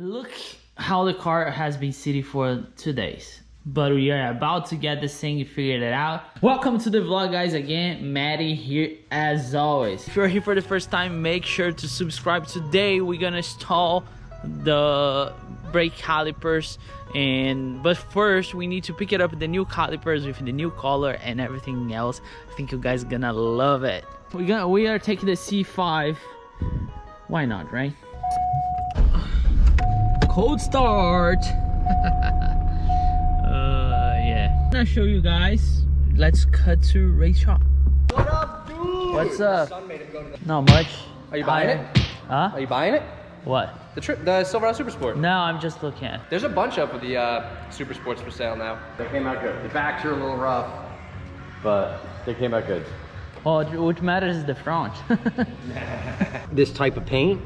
Look how the car has been sitting for 2 days, but we are about to get this thing figured it out. Welcome to the vlog, guys. Again, Maddie here as always. If you're here for the first time, make sure to subscribe. Today we're gonna install the brake calipers, but first we need to pick it up with the new calipers with the new color and everything else. I think you guys are gonna love it. We are taking the C5. Why not, right? Cold start. Yeah, I'm gonna show you guys. Let's cut to race shop. What up, dude? What's up? Son made him go to the... Not much. Are you buying it? Huh? Are you buying it? What? The Silverado Super Sport. No, I'm just looking at. There's a bunch up with the Super Sports for sale now. They came out good. The backs are a little rough, but they came out good. Well, what matters is the front. This type of paint,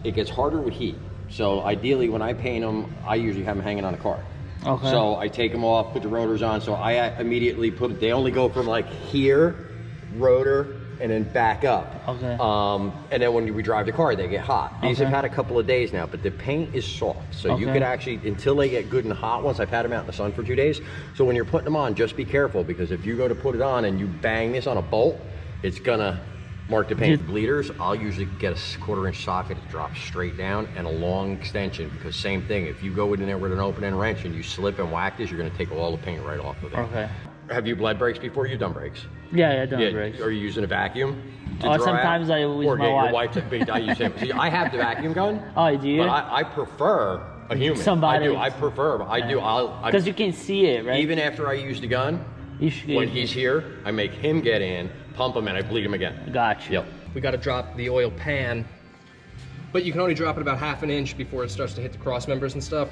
it gets harder with heat. So ideally, when I paint them, I usually have them hanging on the car. Okay. So I take them off, put the rotors on. So I immediately put, they only go from like here, rotor, and then back up. Okay. And then when we drive the car, they get hot. These have had a couple of days now, but the paint is soft. So you could actually, until they get good and hot, once I've had them out in the sun for 2 days. So when you're putting them on, just be careful, because if you go to put it on and you bang this on a bolt, it's gonna mark the paint. Bleeders, I'll usually get a 1/4 inch socket that drops straight down and a long extension, because same thing, if you go in there with an open end wrench and you slip and whack this, you're gonna take all the paint right off of it. Okay. Have you bled brakes before? You've done brakes? Yeah, I done brakes. Are you using a vacuum? Sometimes I use or my get wife. your wife to, I use him. See, I have the vacuum gun. Oh, do you? But I prefer a human. Somebody. I do. I prefer. I do. Because you can see it, right? Even after I use the gun, when he's here, I make him get in, pump him, and I bleed him again. Gotcha. Yep. We got to drop the oil pan, but you can only drop it about 1/2 inch before it starts to hit the cross members and stuff.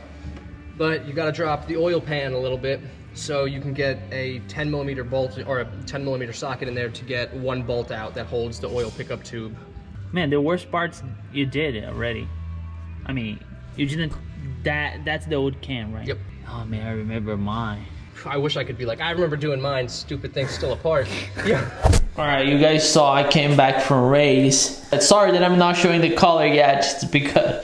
But you got to drop the oil pan a little bit, so you can get a 10mm bolt or a 10mm socket in there to get one bolt out that holds the oil pickup tube. Man, the worst parts you did already. I mean, you didn't. That's the old can, right? Yep. Oh man, I remember mine. I wish I could be like, I remember doing mine. Stupid thing's still apart. Yeah. All right, you guys saw I came back from race. Sorry that I'm not showing the color yet, just because,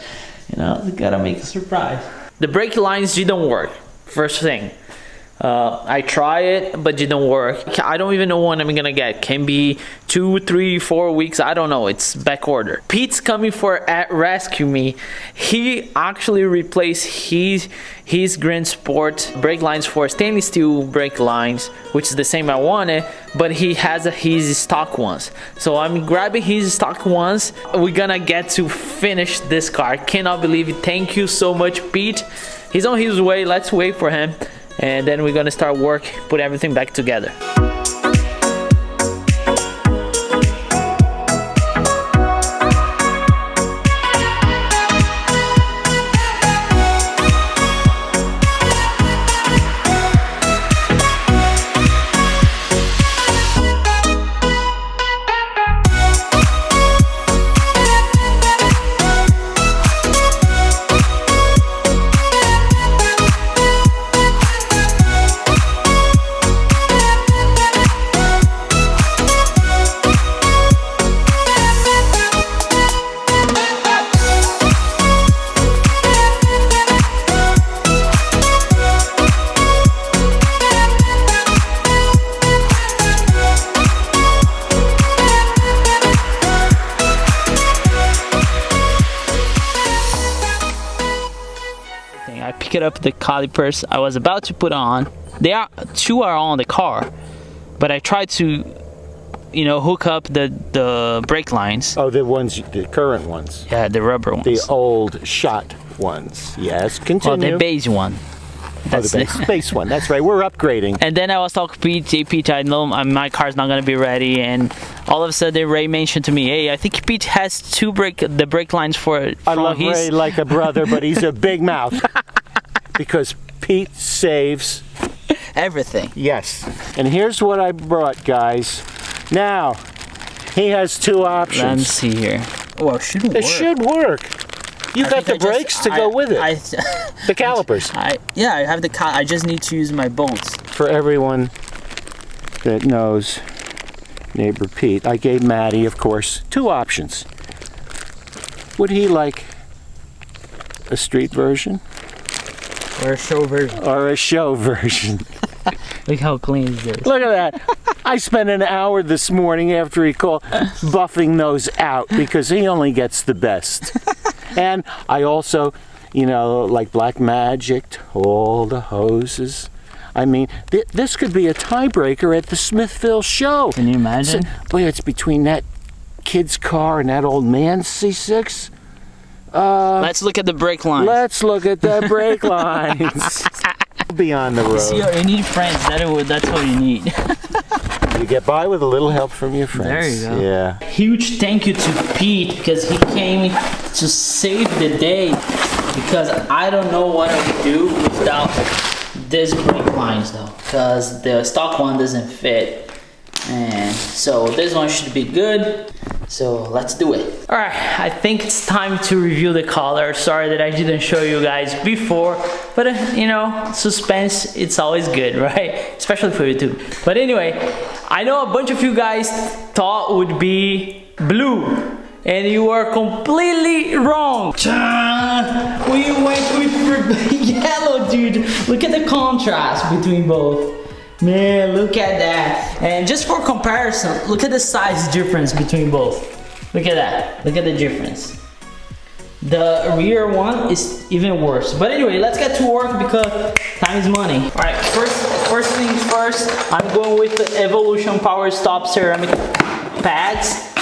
you know, we gotta make a surprise. The brake lines didn't work, first thing. I tried it, but didn't work. I don't even know when I'm gonna get. Can be 2, 3, 4 weeks. I don't know. It's back order. Pete's coming at rescue me. He actually replaced his Grand Sport brake lines for stainless steel brake lines, which is the same I wanted, but he has his stock ones. So I'm grabbing his stock ones. We're gonna get to finish this car. Cannot believe it. Thank you so much, Pete. He's on his way. Let's wait for him. And then we're gonna start work, put everything back together. I picked up the calipers I was about to put on. Two are on the car, but I tried to, you know, hook up the brake lines. Oh, the current ones. Yeah, the rubber ones. The old shot ones. Yes, continue. Oh, the base one. That's the base one. That's right. We're upgrading. And then I was talking to Pete. Hey, Pete, I know my car's not gonna be ready. And all of a sudden, Ray mentioned to me, "Hey, I think Pete has the brake lines for." I love Ray like a brother, but he's a big mouth. Because Pete saves everything. Yes. And here's what I brought, guys. Now, he has 2 options. Let me see here. Well, it should work. It should work. You got the brakes to go with it. The calipers. Yeah, I have I just need to use my bolts. For everyone that knows neighbor Pete, I gave Maddie, of course, 2 options. Would he like a street version? Or a show version. Or a show version. Look how clean it is. Look at that. I spent an hour this morning after he called buffing those out because he only gets the best. And I also, you know, like Black Magic, all the hoses. I mean, this could be a tiebreaker at the Smithville show. Can you imagine? Boy, it's between that kid's car and that old man's C6. Let's look at the brake lines. Let's look at the brake lines. Be on the road. See, you need friends. That's what you need. You get by with a little help from your friends. There you go. Yeah. Huge thank you to Pete because he came to save the day, because I don't know what I would do without this brake lines though, because the stock one doesn't fit, and so this one should be good. So let's do it. All right, I think it's time to review the color. Sorry that I didn't show you guys before, but you know, suspense, it's always good, right? Especially for YouTube. But anyway, I know a bunch of you guys thought it would be blue, and you are completely wrong. We went with yellow, dude. Look at the contrast between both. Man, look at that. And just for comparison, look at the size difference between both. Look at that. Look at the difference. The rear one is even worse. But anyway, let's get to work because time is money. All right, first things first, I'm going with the Evolution Power Stop ceramic pads.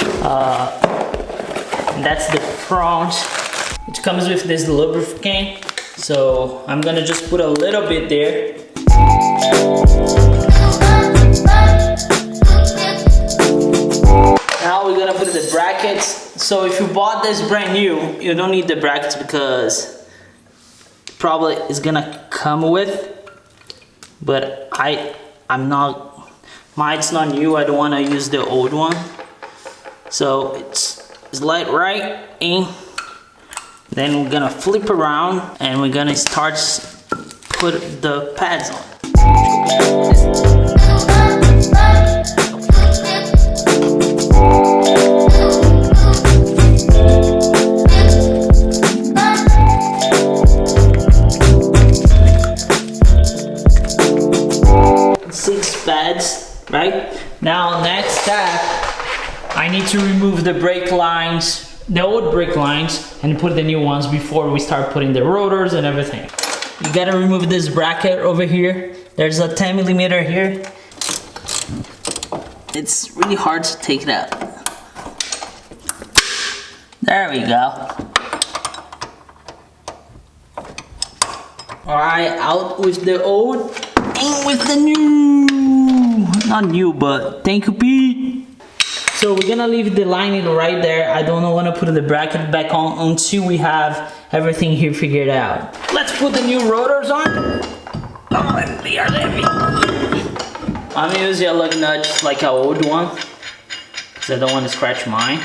And that's the front. It comes with this lubricant. So I'm gonna just put a little bit there. Now we're gonna put the brackets. So if you bought this brand new, you don't need the brackets because probably it's gonna come with. But I'm not, mine's not new. I don't want to use the old one. So it's slide right in. Then we're gonna flip around and we're gonna start put the pads on. Six pads, right? Now next step, I need to remove the brake lines, the old brake lines, and put the new ones before we start putting the rotors and everything. You gotta remove this bracket over here. There's a 10mm here. It's really hard to take it out. There we go. Alright, out with the old, in with the new. Not new, but thank you, Pete. So we're gonna leave the lining right there. I don't want to put the bracket back on until we have everything here figured out. Let's put the new rotors on. Oh, they are heavy. I'm using a lug nut just like an old one, because I don't want to scratch mine.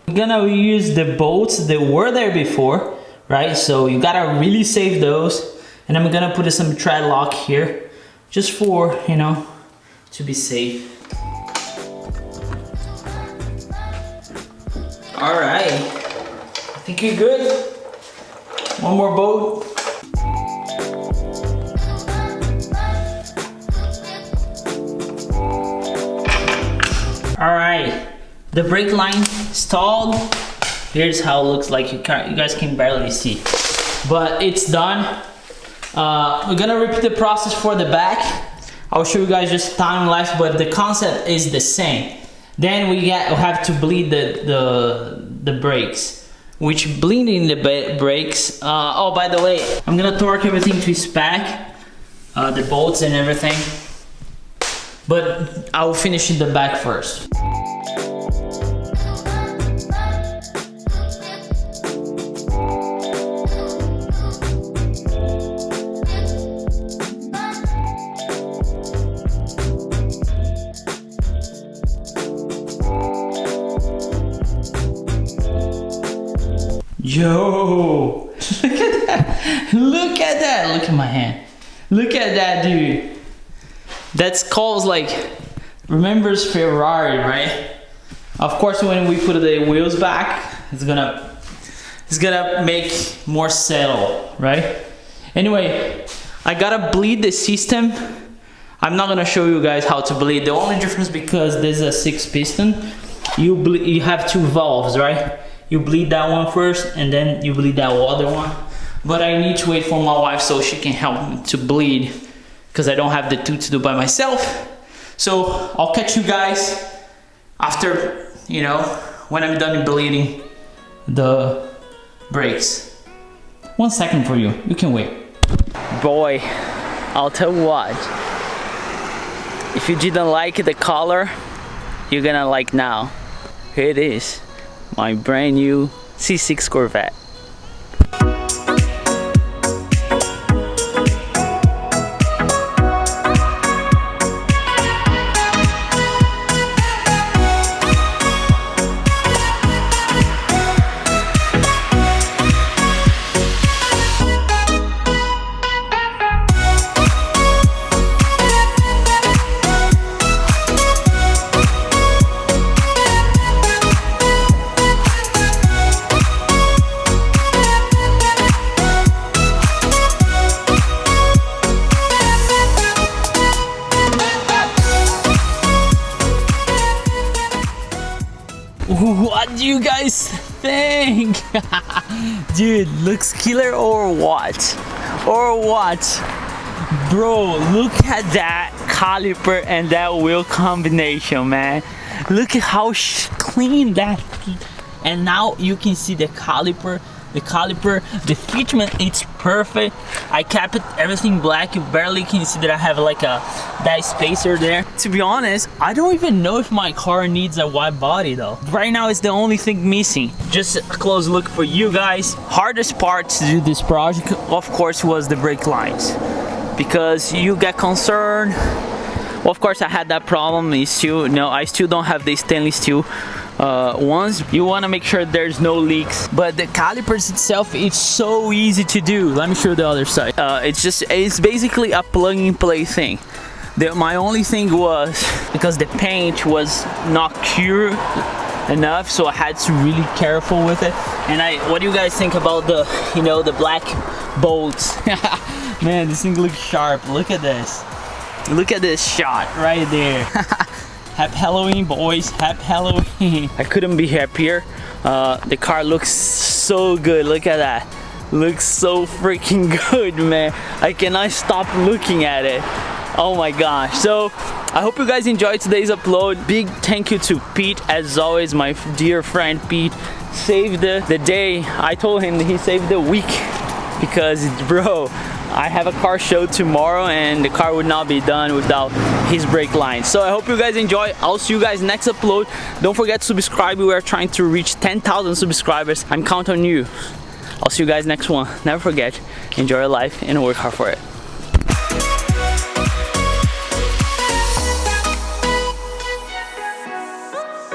We're gonna use the bolts that were there before, right? So you gotta really save those. And I'm gonna put some thread lock here, just for, you know, to be safe. All right, I think you're good. One more bolt. All right, the brake line installed. Here's how it looks like. You guys can barely see, but it's done. We're gonna repeat the process for the back. I'll show you guys just time lapse, but the concept is the same. Then we have to bleed the brakes, which bleeding the brakes. Oh, by the way, I'm gonna torque everything to spec, the bolts and everything. But I'll finish in the back first. Yo, look at that, look at that, look at my hand, look at that, dude. That's called like, remembers Ferrari, right? Of course, when we put the wheels back, It's gonna make more settle, right? Anyway, I gotta bleed the system. I'm not gonna show you guys how to bleed. The only difference, because there's a 6 piston, you have 2 valves, right? You bleed that one first and then you bleed that other one. But I need to wait for my wife so she can help me to bleed, because I don't have the 2 to do by myself. So I'll catch you guys after, you know, when I'm done bleeding the brakes. 1 second for you, you can wait. Boy, I'll tell you what, if you didn't like the color, you're gonna like now. Here it is, my brand new C6 Corvette. What do you guys think? Dude, looks killer or what? Or what? Bro, look at that caliper and that wheel combination, man. Look at how clean that. And now you can see the caliper, the fitment, it's perfect. I kept everything black. You barely can see that I have like that spacer there. To be honest, I don't even know if my car needs a wide body though. Right now it's the only thing missing. Just a close look for you guys. Hardest part to do this project, of course, was the brake lines, because you get concerned. Well, of course I had that problem. I still don't have the stainless steel ones. You want to make sure there's no leaks, but the calipers itself, it's so easy to do. Let me show you the other side. It's basically a plug and play thing. My only thing was, because the paint was not cured enough, so I had to really careful with it. And what do you guys think about the, you know, the black bolts? Man, this thing looks sharp. Look at this. Look at this shot right there. Happy Halloween, boys. Happy Halloween. I couldn't be happier. The car looks so good. Look at that. Looks so freaking good, man. I cannot stop looking at it. Oh my gosh. So I hope you guys enjoyed today's upload. Big thank you to Pete, as always. My dear friend Pete saved the day. I told him that he saved the week, because bro, I have a car show tomorrow and the car would not be done without his brake lines. So I hope you guys enjoy. I'll see you guys next upload. Don't forget to subscribe. We are trying to reach 10,000 subscribers. I'm counting on you. I'll see you guys next one. Never forget, enjoy your life and work hard for it.